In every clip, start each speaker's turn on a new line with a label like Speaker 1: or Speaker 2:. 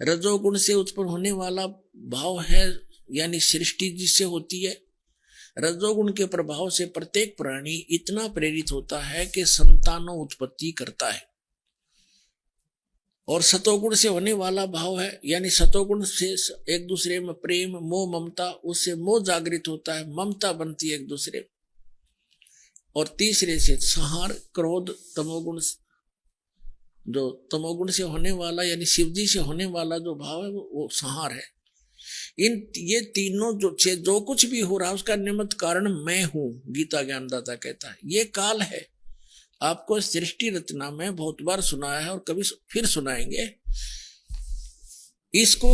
Speaker 1: रजोगुण से उत्पन्न होने वाला भाव है यानी सृष्टि जिससे होती है। रजोगुण के प्रभाव से प्रत्येक प्राणी इतना प्रेरित होता है कि संतानों उत्पत्ति करता है। और सतोगुण से होने वाला भाव है यानी सतोगुण से एक दूसरे में प्रेम मोह ममता, उससे मोह जागृत होता है, ममता बनती है एक दूसरे। और तीसरे से संहार क्रोध तमोगुण, जो तमोगुण से होने वाला यानी शिवजी से होने वाला जो भाव है वो संहार है। ये तीनों जो कुछ भी हो रहा है उसका निमित्त कारण मैं हूं, गीता ज्ञानदाता कहता है। ये काल है। आपको सृष्टि रचना में बहुत बार सुनाया है और कभी फिर सुनाएंगे। इसको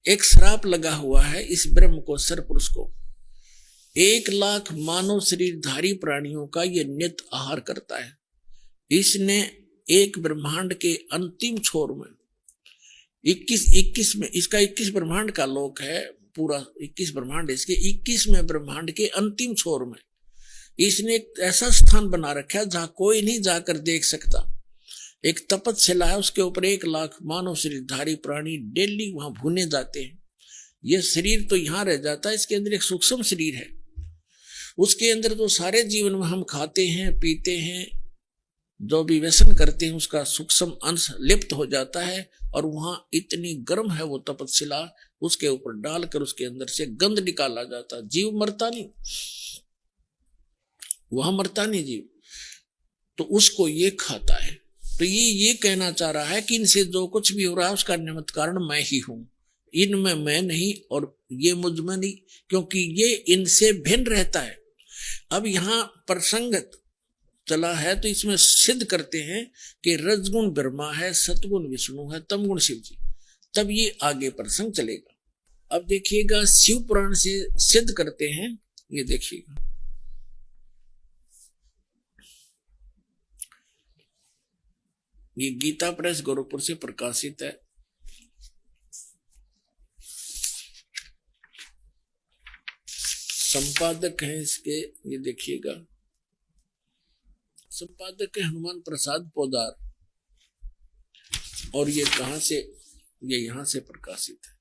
Speaker 1: एक श्राप लगा हुआ है इस ब्रह्म को, सरपुरुष को। 1,00,000 मानव शरीरधारी प्राणियों का ये नित्य आहार करता है। इसने एक ब्रह्मांड के अंतिम छोर में 21 में, इसका 21 ब्रह्मांड का लोक है, पूरा 21 ब्रह्मांड, इसके 21वें ब्रह्मांड के अंतिम छोर में इसने एक ऐसा स्थान बना रखा है जहां कोई नहीं जाकर देख सकता। एक तपस्या है, उसके ऊपर 1,00,000 मानव शरीरधारी प्राणी डेली वहां भुने जाते हैं। यह शरीर तो यहां रह जाता है, इसके अंदर एक सूक्ष्म शरीर है। उसके अंदर तो सारे जीवन में हम खाते हैं पीते हैं, जो भी व्यसन करते हैं उसका सूक्ष्म अंश लिप्त हो जाता है। और वहां इतनी गर्म है वो तपस्या, उसके ऊपर डालकर उसके अंदर से गंध निकाला जाता। जीव मरता नहीं, वह मरता नहीं जीव, तो उसको ये खाता है। तो ये कहना चाह रहा है कि इनसे जो कुछ भी हो रहा है उसका निमित्त कारण मैं ही हूं। इनमें मैं नहीं और ये मुझ में नहीं, क्योंकि ये इनसे भिन्न रहता है। अब यहाँ प्रसंग चला है तो इसमें सिद्ध करते हैं कि रजगुण ब्रह्मा है, सतगुण विष्णु है, तमगुण शिव जी। तब ये आगे प्रसंग चलेगा। अब देखिएगा शिव पुराण से सिद्ध करते हैं, ये देखिएगा। ये गीता प्रेस गोरखपुर से प्रकाशित है। संपादक है इसके, ये देखिएगा, संपादक है हनुमान प्रसाद पोदार। और ये कहां से, ये यहां से प्रकाशित है।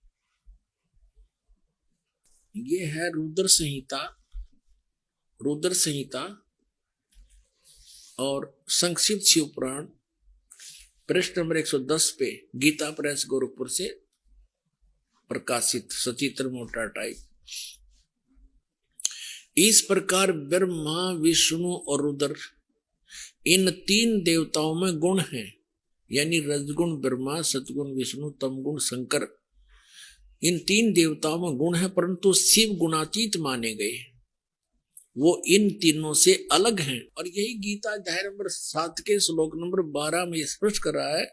Speaker 1: ये है रुद्र संहिता और संक्षिप्त शिव पुराण, पृष्ठ नंबर 110 पे, गीता प्रेस गोरखपुर से प्रकाशित, सचित्र मोटा टाइप। इस प्रकार ब्रह्मा विष्णु और रुद्र, इन 3 देवताओं में गुण हैं, यानी रजगुण ब्रह्मा, सतगुण विष्णु, तमगुण शंकर। इन 3 देवताओं में गुण है, परंतु शिव गुणातीत माने गए, वो इन तीनों से अलग हैं। और यही गीता अध्याय नंबर 7 के श्लोक नंबर 12 में स्पष्ट कर रहा है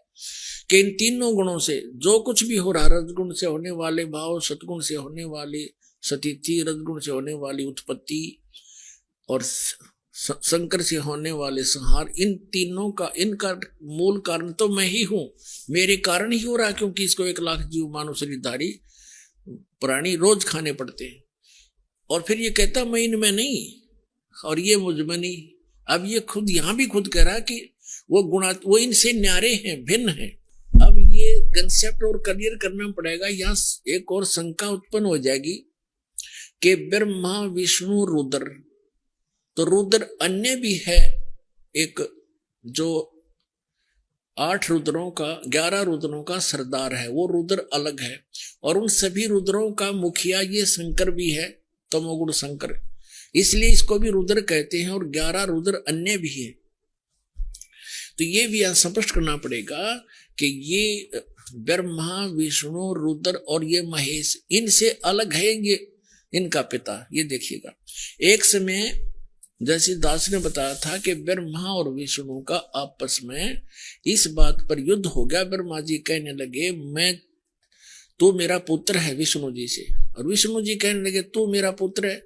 Speaker 1: कि इन तीनों गुणों से जो कुछ भी हो रहा, रजगुण से होने वाले भाव, सतगुण से होने वाली सतिथि, रजगुण से होने वाली उत्पत्ति और शंकर से होने वाले संहार, इन तीनों का, इनका मूल कारण तो मैं ही हूं। मेरे कारण ही हो रहा है, क्योंकि इसको 1,00,000 जीव मानव शरीरधारी प्राणी रोज खाने पड़ते हैं। और फिर ये कहता मैं इनमें नहीं और ये मुझ में नहीं। अब ये खुद यहां भी खुद कह रहा कि वो इनसे न्यारे हैं, भिन्न हैं। अब ये कंसेप्ट और क्लियर करना पड़ेगा। यहाँ एक और शंका उत्पन्न हो जाएगी कि ब्रह्मा विष्णु रुद्र, तो रुद्र अन्य भी है, एक जो 8 रुद्रों का, 11 रुद्रों का सरदार है, वो रुद्र अलग है। और उन सभी रुद्रों का मुखिया ये शंकर भी है, तमोगुण शंकर, इसलिए इसको भी रुद्र कहते हैं। और 11 रुद्र अन्य भी है। तो ये भी स्पष्ट करना पड़ेगा कि ये ब्रह्मा विष्णु रुद्र और ये महेश इनसे अलग है, ये इनका पिता। ये देखिएगा, एक समय जैसे दास ने बताया था कि ब्रह्मा और विष्णु का आपस में इस बात पर युद्ध हो गया। ब्रह्मा जी कहने लगे तू मेरा पुत्र है विष्णु जी से, और विष्णु जी कहने लगे तू मेरा पुत्र है।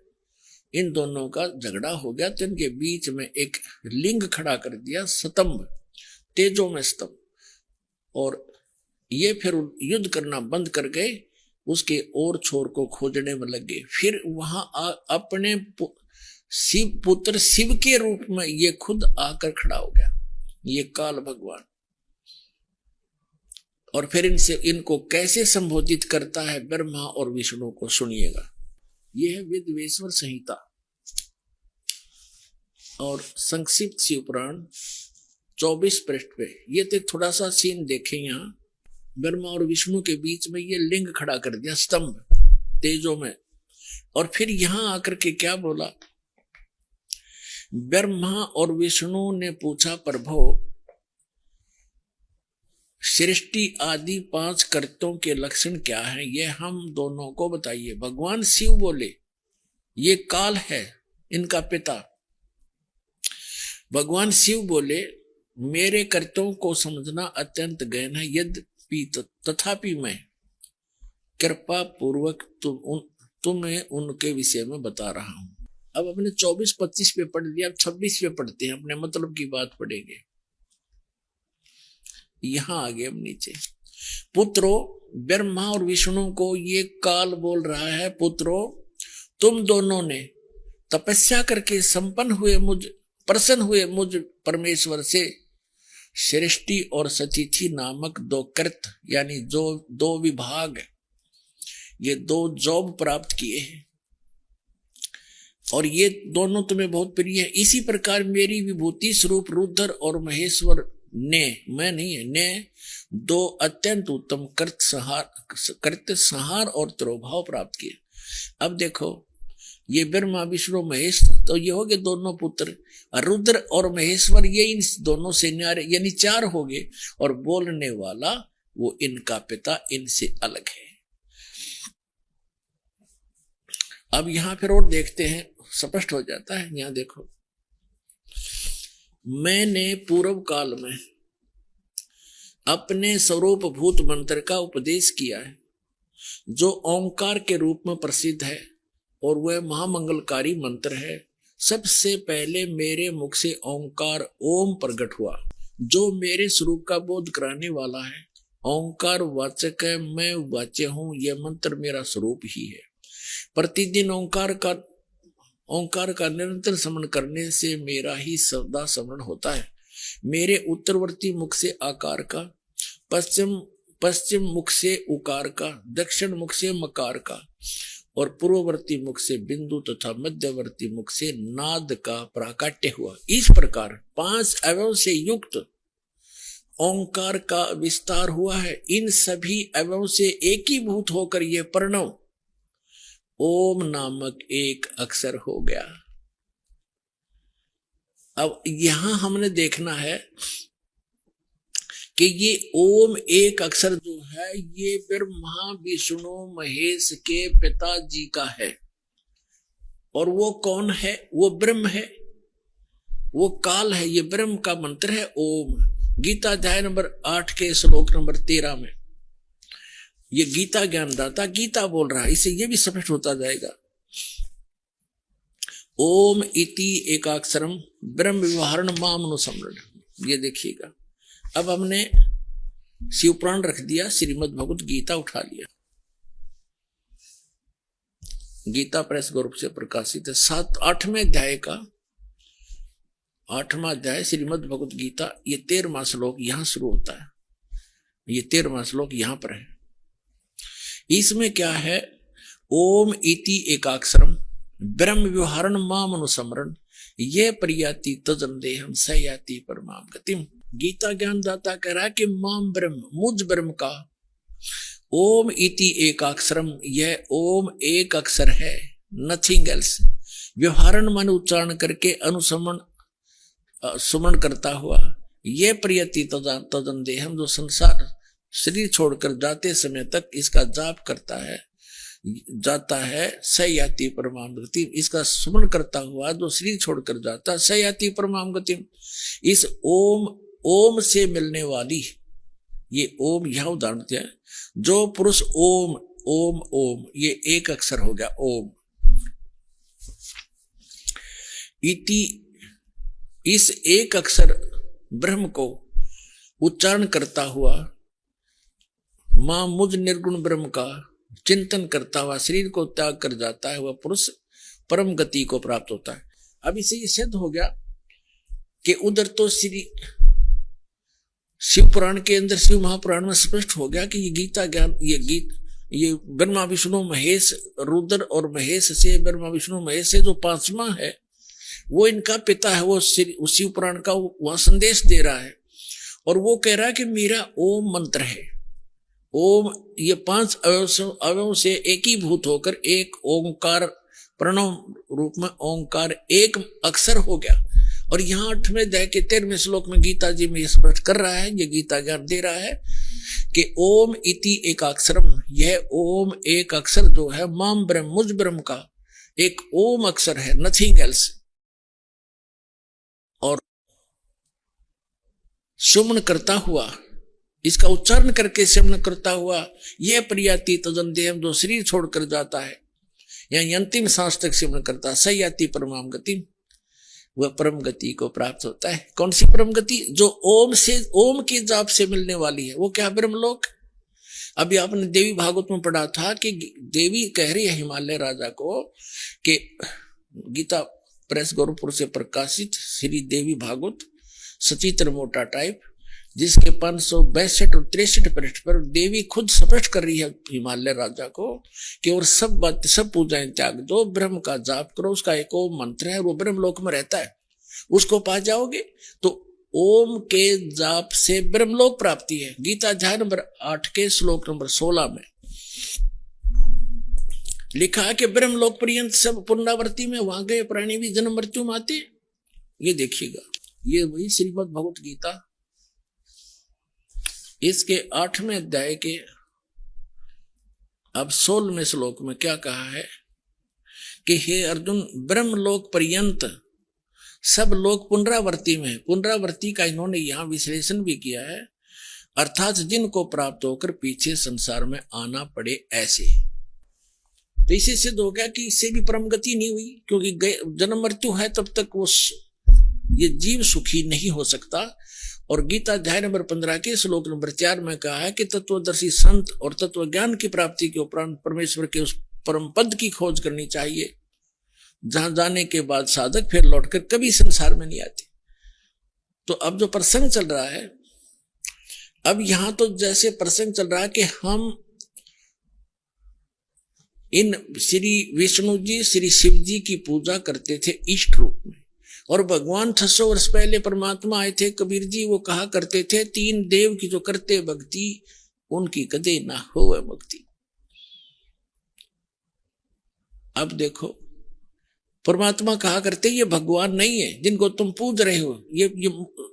Speaker 1: इन दोनों का झगड़ा हो गया, तो इनके बीच में एक लिंग खड़ा कर दिया, स्तंभ, तेजो में स्तंभ। और ये फिर युद्ध करना बंद कर गए, उसके और छोर को खोजने में लगे। फिर वहां अपने शिव पुत्र शिव के रूप में ये खुद आकर खड़ा हो गया, ये काल भगवान। और फिर इनको कैसे संबोधित करता है ब्रह्मा और विष्णु को, सुनिएगा। यह है वेदवेश्वर संहिता और संक्षिप्त शिव पुराण 24 पृष्ठ पे। ये तो थोड़ा सा सीन देखें, यहाँ ब्रह्मा और विष्णु के बीच में ये लिंग खड़ा कर दिया स्तंभ तेजों में, और फिर यहां आकर के क्या बोला, ब्रह्मा और विष्णु ने पूछा, प्रभु सृष्टि आदि 5 कर्तों के लक्षण क्या हैं, ये हम दोनों को बताइए। भगवान शिव बोले, ये काल है इनका पिता। भगवान शिव बोले, मेरे कर्तों को समझना अत्यंत गहन है, यद्यपि तथापि मैं कृपा पूर्वक तुम्हें उनके विषय में बता रहा हूं। अब अपने 24-25 पे पढ़ लिया, अब 26 पे पढ़ते हैं, अपने मतलब की बात पढ़ेंगे। यहां आगे हम नीचे, पुत्रो, ब्रह्मा और विष्णु को ये काल बोल रहा है, पुत्रो तुम दोनों ने तपस्या करके प्रसन्न हुए मुझ परमेश्वर से सृष्टि और सतिथि नामक 2 कृत यानी जो 2 विभाग, ये 2 जॉब प्राप्त किए हैं, और ये दोनों तुम्हें बहुत प्रिय है। इसी प्रकार मेरी विभूति स्वरूप रुद्र और महेश्वर ने, मैं नहीं है, ने 2 अत्यंत उत्तम कृत संहार और तिरोभाव प्राप्त किए। अब देखो, ये ब्रह्मा विष्णु महेश, तो ये हो गए दोनों पुत्र, रुद्र और महेश्वर, ये इन दोनों से न्यारे यानी 4 हो गए, और बोलने वाला वो इनका पिता इनसे अलग है। अब यहां फिर और देखते हैं, स्पष्ट हो जाता है। यहां देखो, मैंने पूर्व काल में अपने स्वरूप भूत मंत्र का उपदेश किया है, जो ओंकार के रूप में प्रसिद्ध है, और वह महामंगलकारी मंत्र है। सबसे पहले मेरे मुख से ओंकार ओम प्रकट हुआ, जो मेरे स्वरूप का बोध कराने वाला है। ओंकार वाचक है, मैं वाच्य हूं, यह मंत्र मेरा स्वरूप ही है। प्रतिदिन ओंकार का निरंतर स्मरण करने से मेरा ही सदा स्मरण होता है। मेरे उत्तरवर्ती मुख से आकार का, पश्चिम मुख से उकार का, दक्षिण मुख से मकार का, और पूर्ववर्ती मुख से बिंदु तथा मध्यवर्ती मुख से नाद का प्राकट्य हुआ। इस प्रकार 5 अवयव से युक्त ओंकार का विस्तार हुआ है। इन सभी अवयव से एकीभूत होकर यह प्रणव ओम नामक एक अक्षर हो गया। अब यहां हमने देखना है कि ये ओम एक अक्षर जो है, ये ब्रह्मा विष्णु महेश के पिताजी का है, और वो कौन है? वो ब्रह्म है, वो काल है। ये ब्रह्म का मंत्र है ओम। गीता अध्याय नंबर 8 के श्लोक नंबर 13 में ये गीता ज्ञानदाता गीता बोल रहा है, इसे ये भी स्पष्ट होता जाएगा। ओम इति एकाक्षरम ब्रह्म व्यवहारण मामनुसमरण, ये देखिएगा। अब हमने शिवपुराण रख दिया, श्रीमद् भगवत गीता उठा लिया। गीता प्रेस ग्रुप से प्रकाशित है। 8वें अध्याय का 8वां अध्याय श्रीमद् भगवत गीता, ये 13वां श्लोक यहां शुरू होता है। ये 13वां श्लोक यहां पर है। इसमें क्या है? ओम इति एकाक्षरम ब्रह्म व्यवहारण माम अनुसमरण ये प्रयाति तजन देहम सयाति परमाम गतिम। गीता ज्ञानदाता कह रहा है कि माम ब्रह्म, मुझ ब्रह्म का ओम इति एकाक्षरम, यह ओम एक अक्षर है, नथिंग एल्स। व्यवहारण मन उच्चारण करके अनुसमन सुमन करता हुआ ये प्रयति तदन देहम, जो संसार शरीर छोड़कर जाते समय तक इसका जाप करता है, जाता है, सयाति परमाम गति। इसका सुमन करता हुआ जो शरीर छोड़कर जाता, सयाति परमाम गति। इस ओम से मिलने वाली, ये ओम यह उदाहरण दिया, जो पुरुष ओम ओम ओम, ये एक अक्षर हो गया ओम इति। इस एक अक्षर ब्रह्म को उच्चारण करता हुआ मां मुझ निर्गुण ब्रह्म का चिंतन करता हुआ शरीर को त्याग कर जाता है, वह पुरुष परम गति को प्राप्त होता है। अब इसे ये सिद्ध हो गया कि उधर तो शिव पुराण के अंदर, शिव महापुराण में स्पष्ट हो गया कि ये गीता ज्ञान, ये ब्रह्मा विष्णु महेश, रुद्र और महेश से, ब्रह्मा विष्णु महेश से जो पांचवा है वो इनका पिता है। वो शिव पुराण का वह संदेश दे रहा है और वो कह रहा है कि मेरा ओम मंत्र है। ओम ये 5 अवयवों से एकीभूत होकर एक ओंकार, प्रणव रूप में ओंकार एक अक्षर हो गया। और यहाँ 8वें अध्याय के 13वें श्लोक में गीता जी में स्पष्ट कर रहा है, ये गीता ज्ञान दे रहा है कि ओम इति एक अक्षरम, यह ओम एक अक्षर जो है माम ब्रह्म, मुझ ब्रह्म का एक ओम अक्षर है, नथिंग एल्स। और सुमन करता हुआ, इसका उच्चारण करके सुमन करता हुआ, यह प्रियाति तदन देव, जो शरीर छोड़कर जाता है या अंतिम सांस तक सुमन करता है, सयाति परमाम गति, वह परम गति को प्राप्त होता है। कौन सी परम गति? जो ओम से, ओम के जाप से मिलने वाली है। वो क्या? ब्रह्मलोक। अभी आपने देवी भागवत में पढ़ा था कि देवी कह रही है हिमालय राजा को कि गीता प्रेस गोरखपुर से प्रकाशित श्री देवी भागवत सचित्र मोटा टाइप, जिसके 562 और 63 पृष्ठ पर देवी खुद स्पष्ट कर रही है हिमालय राजा को कि और सब बात, सब पूजाएं त्याग दो, ब्रह्म का जाप करो, उसका एक ओम मंत्र है, वो ब्रह्म लोक में रहता है, उसको पा जाओगे। तो ओम के जाप से ब्रह्मलोक प्राप्ति है। गीता अध्याय नंबर 8 के श्लोक नंबर 16 में लिखा है कि ब्रह्मलोक पर्यंत सब पुनरावृत्ति में, वहां गए प्राणी भी जन्म मृत्यु में आते। ये देखिएगा, ये वही श्रीमद् भगवत गीता, इसके 8वें अध्याय के अब 16वें श्लोक में क्या कहा है कि हे अर्जुन, ब्रह्मलोक पर्यंत सब लोग पुनरावृत्ति में। पुनरावृत्ति का इन्होंने यहां विश्लेषण भी किया है, अर्थात जिनको प्राप्त होकर पीछे संसार में आना पड़े ऐसे। तो इसे सिद्ध हो गया कि इससे भी परम गति नहीं हुई, क्योंकि जन्म मृत्यु है तब तक वो ये जीव सुखी नहीं हो सकता। और गीता अध्याय नंबर 15 के श्लोक नंबर 4 में कहा है कि तत्वदर्शी संत और तत्व ज्ञान की प्राप्ति के उपरांत परमेश्वर के उस परम पद की खोज करनी चाहिए, जहां जाने के बाद साधक फिर लौटकर कभी संसार में नहीं आते। तो अब जो प्रसंग चल रहा है, अब यहां तो जैसे प्रसंग चल रहा है कि हम इन श्री विष्णु जी, श्री शिव जी की पूजा करते थे इष्ट रूप में, और भगवान 600 वर्ष पहले परमात्मा आए थे। कबीर जी वो कहा करते थे, 3 देव की जो करते भक्ति, उनकी कदे ना होवे मुक्ति। अब देखो, परमात्मा कहा करते ये भगवान नहीं है जिनको तुम पूज रहे हो, ये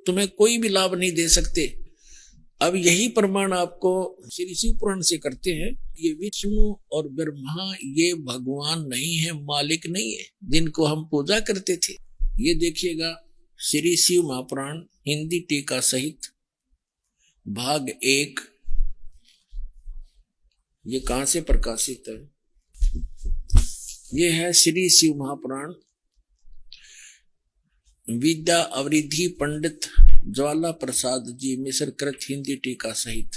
Speaker 1: तुम्हें कोई भी लाभ नहीं दे सकते। अब यही प्रमाण आपको श्री शिव पुराण से करते हैं, ये विष्णु और ब्रह्मा ये भगवान नहीं है, मालिक नहीं है जिनको हम पूजा करते थे। ये देखिएगा, श्री शिव महापुराण हिंदी टीका सहित भाग 1, ये कहां से प्रकाशित है? ये है श्री शिव महापुराण, विद्या अवरिधि पंडित ज्वाला प्रसाद जी मिश्र कृत हिंदी टीका सहित।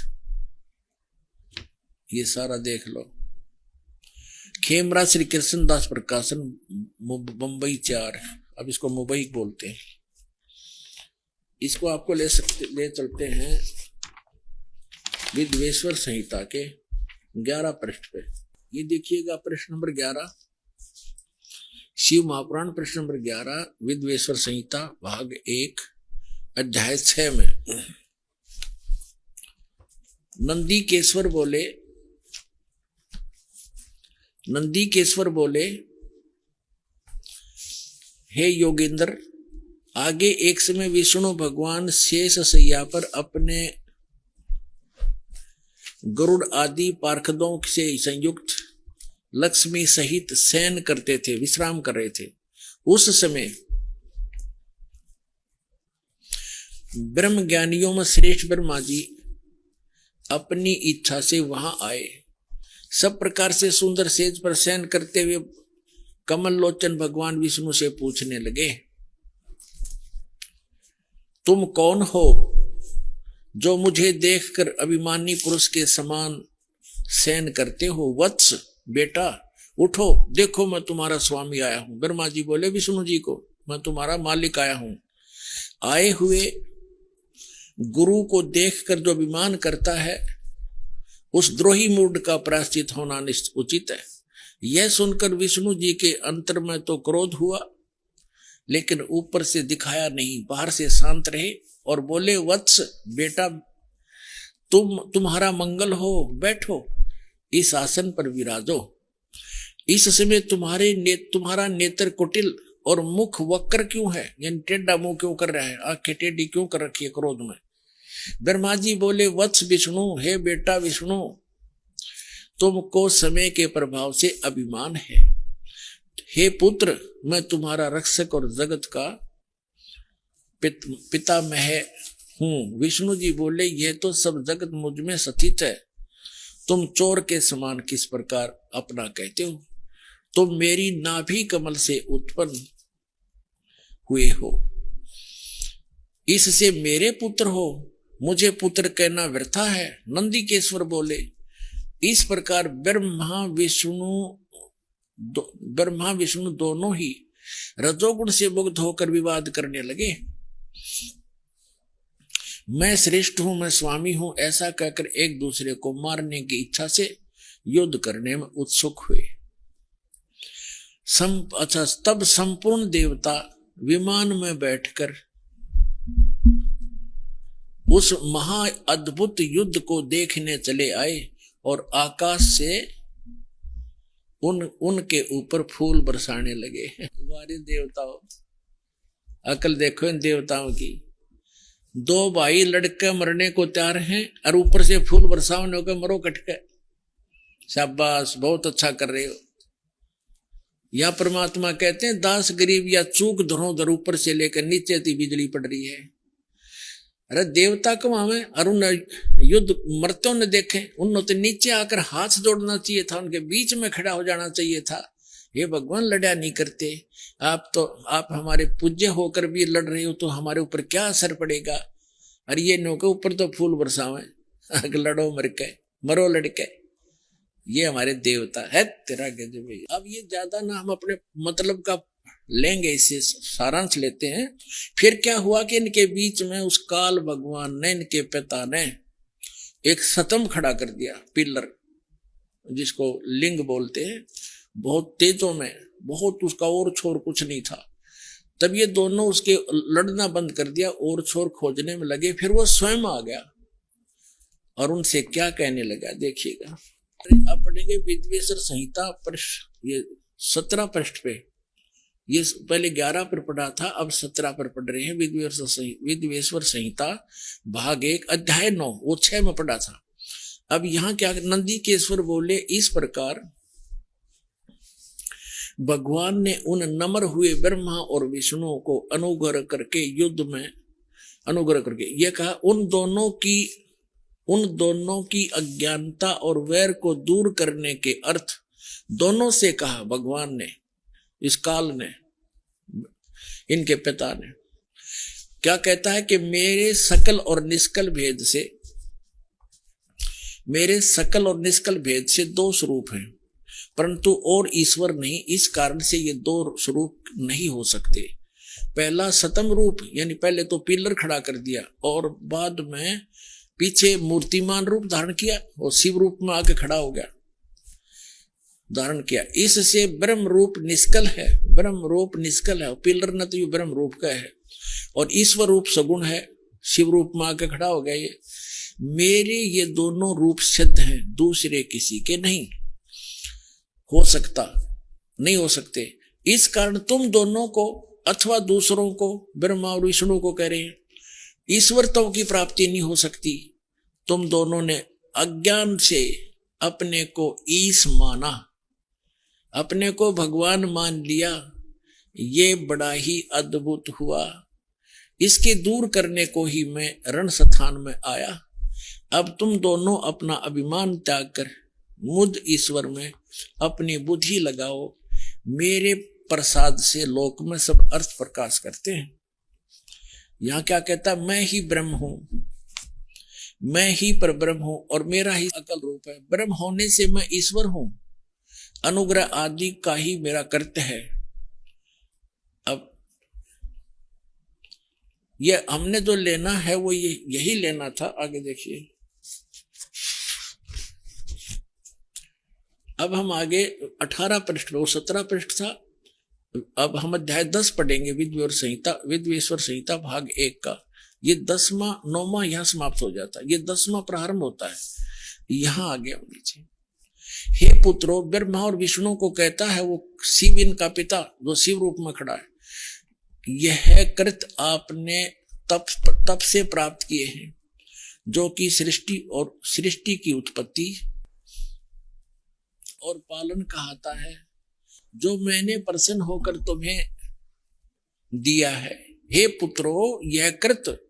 Speaker 1: ये सारा देख लो। खेमरा श्री कृष्णदास प्रकाशन, मुंबई 4। अब इसको मुंबई बोलते हैं। इसको आपको ले चलते हैं विद्वेश्वर संहिता के 11 पृष्ठ पे। ये देखिएगा, पृष्ठ नंबर 11, शिव महापुराण पृष्ठ नंबर 11, विद्वेश्वर संहिता भाग 1 अध्याय 6 में नंदीकेश्वर बोले, हे योगेंद्र, आगे एक समय विष्णु भगवान शेष शैया पर अपने गरुड़ आदि पार्षदों से संयुक्त लक्ष्मी सहित शयन करते थे, विश्राम कर रहे थे। उस समय ब्रह्म ज्ञानियों में श्रेष्ठ ब्रह्मा जी अपनी इच्छा से वहां आए। सब प्रकार से सुंदर सेज पर शयन करते हुए कमल लोचन भगवान विष्णु से पूछने लगे, तुम कौन हो जो मुझे देखकर अभिमानी पुरुष के समान शयन करते हो? वत्स, बेटा उठो, देखो मैं तुम्हारा स्वामी आया हूं। ब्रह्मा जी बोले विष्णु जी को, मैं तुम्हारा मालिक आया हूं। आए हुए गुरु को देखकर जो अभिमान करता है उस द्रोही मूड का प्रायश्चित होना उचित है। यह सुनकर विष्णु जी के अंतर में तो क्रोध हुआ, लेकिन ऊपर से दिखाया नहीं, बाहर से शांत रहे और बोले, वत्स बेटा, तुम्हारा मंगल हो, बैठो, इस आसन पर विराजो। इस समय तुम्हारा नेत्र कुटिल और मुख वक्र क्यों है, यानी टेढ़ा मुंह क्यों कर रहा है, आंखें टेढ़ी क्यों कर रखी है क्रोध में। ब्रह्मा जी बोले, वत्स विष्णु, हे बेटा विष्णु, तुमको समय के प्रभाव से अभिमान है। हे पुत्र, मैं तुम्हारा रक्षक और जगत का पितामह हूं। विष्णु जी बोले, यह तो सब जगत मुझ में स्थित है, तुम चोर के समान किस प्रकार अपना कहते हो। तुम मेरी नाभि कमल से उत्पन्न हुए हो, इससे मेरे पुत्र हो, मुझे पुत्र कहना व्यर्थ है। नंदीकेश्वर बोले, इस प्रकार ब्रह्मा विष्णु दोनों ही रजोगुण से मुक्त होकर विवाद करने लगे। मैं श्रेष्ठ हूं, मैं स्वामी हूं, ऐसा कहकर एक दूसरे को मारने की इच्छा से युद्ध करने में उत्सुक हुए। तब संपूर्ण देवता विमान में बैठकर उस महा अद्भुत युद्ध को देखने चले आए और आकाश से उनके ऊपर फूल बरसाने लगे। हमारे देवताओं, अकल देखो इन देवताओं की। दो भाई लड़के मरने को तैयार हैं और ऊपर से फूल बरसाने को मरो कटके। शाबाश, बहुत अच्छा कर रहे हो। या परमात्मा कहते हैं, दास गरीब या चूक धरोधर ऊपर से लेकर नीचे तक बिजली पड़ रही है। अरे देवता कमावे और उन युद्ध मरते ने देखे, उन्होंने तो नीचे आकर हाथ जोड़ना चाहिए था, उनके बीच में खड़ा हो जाना चाहिए था। ये भगवान लड़ा नहीं करते। आप हमारे पूज्य होकर भी लड़ रहे हो तो हमारे ऊपर क्या असर पड़ेगा। अरे ये नो के ऊपर तो फूल बरसावे, लड़ो मर के, मरो लड़के। ये हमारे देवता है। तेरा गजब। अब ये ज्यादा ना हम अपने मतलब का लेंगे, इससे सारांश लेते हैं। फिर क्या हुआ कि इनके बीच में उस काल भगवान ने, इनके पिता ने एक स्तंभ खड़ा कर दिया, पिलर, जिसको लिंग बोलते हैं। बहुत तेजों में, बहुत उसका और छोर कुछ नहीं था। तब ये दोनों उसके लड़ना बंद कर दिया और छोर खोजने में लगे। फिर वो स्वयं आ गया और उनसे क्या कहने लगा, देखिएगा। अब पढ़ेंगे विद्वेश्वर संहिता ये 17 पृष्ठ पे। ये पहले 11 पर पढ़ा था, अब 17 पर पढ़ रहे हैं। विद्वेश्वर संहिता भाग 1 अध्याय 9, वो 6 में पढ़ा था। अब यहाँ क्या, नंदीकेश्वर बोले, इस प्रकार भगवान ने उन नम्र हुए ब्रह्मा और विष्णु को अनुग्रह करके ये कहा, उन दोनों की अज्ञानता और वैर को दूर करने के अर्थ दोनों से कहा भगवान ने, इस काल ने, इनके पिता ने। क्या कहता है कि मेरे सकल और निष्कल भेद से दो स्वरूप हैं, परंतु और ईश्वर नहीं। इस कारण से ये दो स्वरूप नहीं हो सकते। पहला सतम रूप, यानी पहले तो पिलर खड़ा कर दिया और बाद में पीछे मूर्तिमान रूप धारण किया और शिव रूप में आके खड़ा हो गया, धारण किया। इससे ब्रह्म रूप निष्कल है, पिलर न तो ये ब्रह्म रूप का है, और ईश्वर रूप सगुण है, शिव रूप में आके खड़ा हो गया। ये मेरे ये दोनों रूप सिद्ध हैं, दूसरे किसी के नहीं हो सकते। इस कारण तुम दोनों को अथवा दूसरों को, ब्रह्मा और विष्णु को कह रहे हैं, ईश्वरत्व की प्राप्ति नहीं हो सकती। तुम दोनों ने अज्ञान से अपने को ईश माना, अपने को भगवान मान लिया। ये बड़ा ही अद्भुत हुआ। इसके दूर करने को ही मैं रण स्थान में आया। अब तुम दोनों अपना अभिमान त्याग कर मुझ ईश्वर में अपनी बुद्धि लगाओ। मेरे प्रसाद से लोक में सब अर्थ प्रकाश करते हैं। यहां क्या कहता, मैं ही ब्रह्म हूं, मैं ही परब्रह्म हूं और मेरा ही अकल रूप है। ब्रह्म होने से मैं ईश्वर हूं, अनुग्रह आदि का ही मेरा कर्तव्य है। अब ये हमने जो लेना है वो यही लेना था। आगे देखिए, अब हम आगे 18 पृष्ठ पे, वो 17 पृष्ठ था। अब हम अध्याय 10 पढ़ेंगे, विद्वेश्वर संहिता भाग 1 का। ये 10वां 9वां यहाँ समाप्त हो जाता है, ये 10वां प्रारंभ होता है। यहाँ आगे हम नीचे, हे पुत्रो, ब्रह्मा और विष्णु को कहता है वो शिव इनका पिता जो शिव रूप में खड़ा है, यह कृत आपने तप से प्राप्त किए हैं, जो कि सृष्टि की उत्पत्ति और पालन कहता है, जो मैंने प्रसन्न होकर तुम्हें दिया है। हे पुत्रो, यह कृत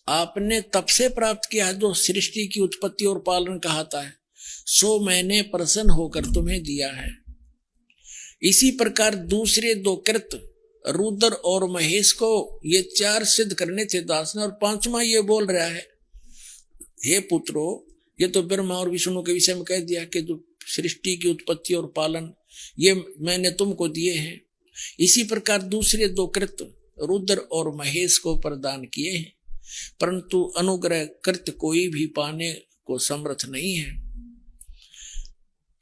Speaker 1: आपने तप से प्राप्त किया है, जो सृष्टि की उत्पत्ति और पालन कहता है, सो मैंने प्रसन्न होकर तुम्हें दिया है। इसी प्रकार दूसरे 2 कृत रुद्र और महेश को ये 4 सिद्ध करने थे दास ने, और 5वां ये बोल रहा है, हे पुत्रो, ये तो ब्रह्मा और विष्णु के विषय में कह दिया कि जो सृष्टि की उत्पत्ति और पालन ये मैंने तुमको दिए हैं। इसी प्रकार दूसरे 2 कृत रुद्र और महेश को प्रदान किए हैं, परंतु अनुग्रह कृत कोई भी पाने को समर्थ नहीं है।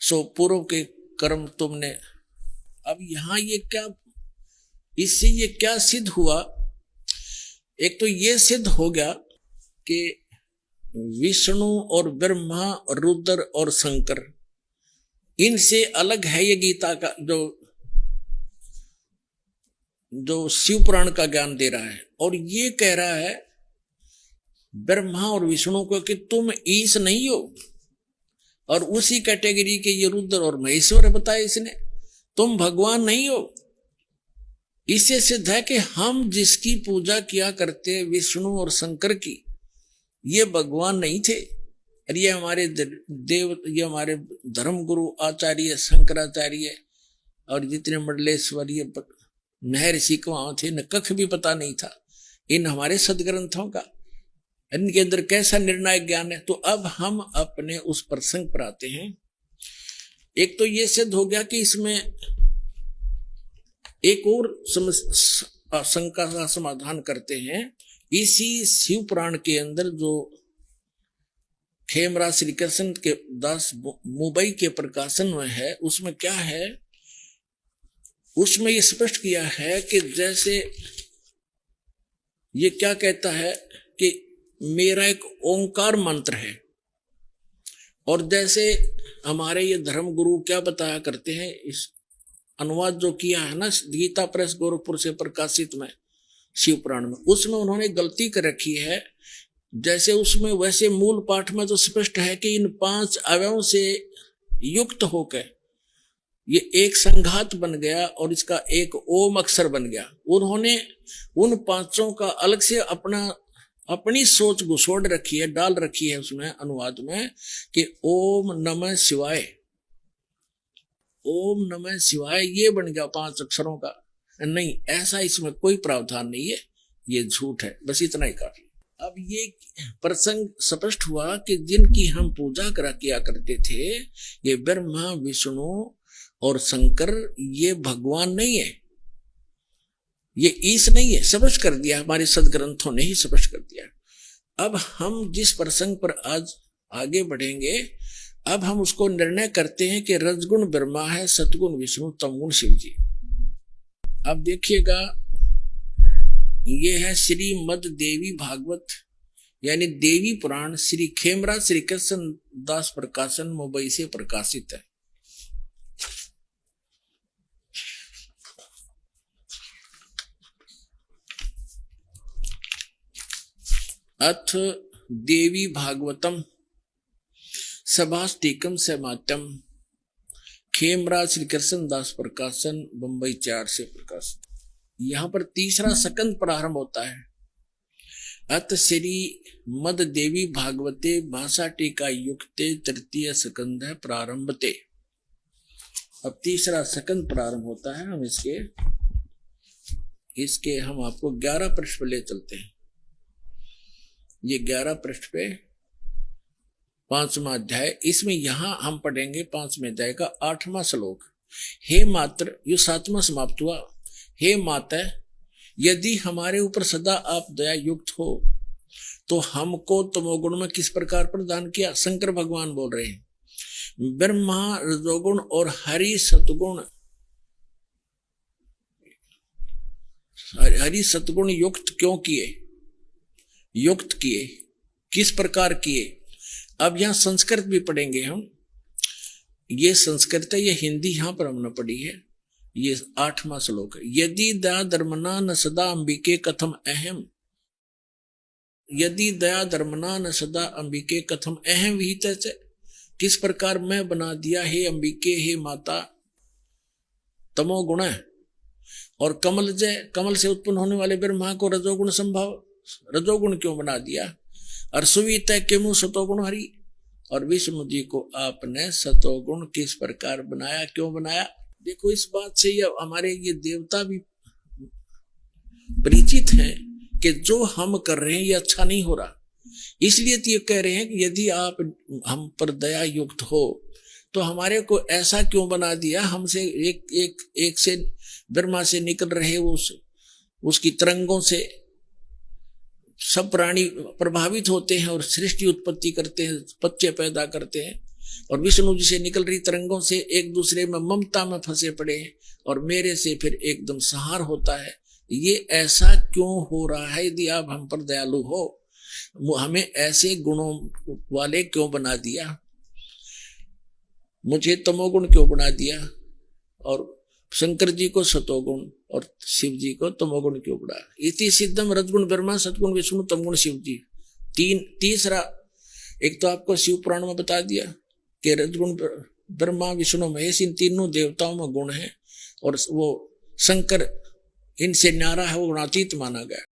Speaker 1: सो पूर्व के कर्म तुमने। अब यहां ये क्या, इससे ये क्या सिद्ध हुआ? एक तो ये सिद्ध हो गया कि विष्णु और ब्रह्मा, रुद्र और शंकर, इनसे अलग है ये गीता का जो शिव पुराण का ज्ञान दे रहा है। और ये कह रहा है ब्रह्मा और विष्णु को कि तुम ईश नहीं हो, और उसी कैटेगरी के ये रुद्र और महेश्वर बताए इसने, तुम भगवान नहीं हो। इससे सिद्ध है कि हम जिसकी पूजा किया करते विष्णु और शंकर की, ये भगवान नहीं थे। और ये हमारे देव, ये हमारे धर्म गुरु आचार्य शंकराचार्य और जितने मंडलेश्वर, ये नहर ऋषि वहां थे, न कख भी पता नहीं था इन हमारे सदग्रंथों का, इनके अंदर कैसा निर्णायक ज्ञान है। तो अब हम अपने उस प्रसंग पर आते हैं। एक तो ये सिद्ध हो गया कि इसमें एक और शंका का समाधान करते हैं। इसी शिव पुराण के अंदर जो खेमराज श्री कृष्ण के दास मुंबई के प्रकाशन में है, उसमें क्या है, उसमें ये स्पष्ट किया है कि जैसे ये क्या कहता है कि मेरा एक ओंकार मंत्र है, और जैसे हमारे ये धर्म गुरु क्या बताया करते हैं, इस अनुवाद जो किया है ना गीता प्रेस गोरखपुर से प्रकाशित में शिव पुराण में, उसमें उन्होंने गलती कर रखी है। जैसे उसमें वैसे मूल पाठ में तो स्पष्ट है कि इन 5 अवयवों से युक्त होकर ये एक संघात बन गया और इसका एक ओम अक्षर बन गया। उन्होंने उन 5 का अलग से अपनी सोच घुसोड़ रखी है, डाल रखी है उसमें अनुवाद में कि ओम नमः शिवाय, ओम नमः शिवाय ये बन गया 5 अक्षरों का। नहीं, ऐसा इसमें कोई प्रावधान नहीं है, ये झूठ है। बस इतना ही काफी। अब ये प्रसंग स्पष्ट हुआ कि जिनकी हम पूजा किया करते थे, ये ब्रह्मा विष्णु और शंकर, ये भगवान नहीं है, ये ईश नहीं है। स्पष्ट कर दिया, हमारे सदग्रंथों ने ही स्पष्ट कर दिया। अब हम जिस प्रसंग पर आज आगे बढ़ेंगे, अब हम उसको निर्णय करते हैं कि रजगुण ब्रह्मा है, सतगुण विष्णु, तमगुण शिव जी। अब देखिएगा, ये है श्रीमद देवी भागवत यानी देवी पुराण, श्री खेमराज श्री कृष्ण दास प्रकाशन मुंबई से प्रकाशित है। अथ देवी भागवतम सभास्तिकम समात्यम, खेमराज श्री कृष्ण दास प्रकाशन मुंबई 4 से प्रकाशित। यहां पर तीसरा स्कंद प्रारंभ होता है। अत श्री मद देवी भागवते भाषा टीका युक्ते तृतीय स्कंद है प्रारंभते। अब तीसरा स्कंद प्रारंभ होता है। हम इसके हम आपको 11 पृष्ठ पे ले चलते हैं। ये 11 पृष्ठ पे 5वां अध्याय, इसमें यहां हम पढ़ेंगे 5वें अध्याय का 8वां श्लोक। हे मात्र, ये 7वां समाप्त हुआ। हे माता, यदि हमारे ऊपर सदा आप दया युक्त हो तो हमको तमोगुण में किस प्रकार प्रदान किया? शंकर भगवान बोल रहे हैं ब्रह्मा रजोगुण और हरि सतगुण, हरि सतगुण युक्त क्यों किए? युक्त किए किस प्रकार किए? अब यहां संस्कृत भी पढ़ेंगे हम। ये संस्कृत है, ये हिंदी यहां पर हमने पढ़ी है। ये 8वां श्लोक है। यदि दया धर्मना न सदा अंबिके कथम अहम, यदि दया धर्मना न सदा अंबिके कथम अहम विहित है। किस प्रकार मैं बना दिया हे अंबिके, हे माता, तमोगुण और कमल जय, कमल से उत्पन्न होने वाले ब्रह्मा को रजोगुण संभव, रजोगुण क्यों बना दिया? और सुवित केमु सतोगुण हरि, और विष्णु जी को आपने सतोगुण किस प्रकार बनाया, क्यों बनाया? देखो इस बात से ये हमारे ये देवता भी परिचित हैं कि जो हम कर रहे हैं ये अच्छा नहीं हो रहा। इसलिए तो ये कह रहे हैं कि यदि आप हम पर दया युक्त हो तो हमारे को ऐसा क्यों बना दिया? हमसे एक से ब्रह्मा से निकल रहे उसकी तरंगों से सब प्राणी प्रभावित होते हैं और सृष्टि उत्पत्ति करते हैं, बच्चे पैदा करते हैं, और विष्णु जी से निकल रही तरंगों से एक दूसरे में ममता में फंसे पड़े हैं, और मेरे से फिर एकदम संहार होता है। ये ऐसा क्यों हो रहा है? यदि आप हम पर दयालु हो, हमें ऐसे गुणों वाले क्यों बना दिया? मुझे तमोगुण क्यों बना दिया? और शंकर जी को सतोगुण और शिव जी को तमोगुण क्यों बना? इति सिद्धम रजगुण ब्रह्मा सतगुण विष्णु तमगुण शिव जी। तीसरा, एक तो आपको शिव पुराण में बता दिया कि रजगुण ब्रह्मा विष्णु महेश इन तीनों देवताओं में गुण है, और वो शंकर इनसे न्यारा है, वो गुणातीत माना गया।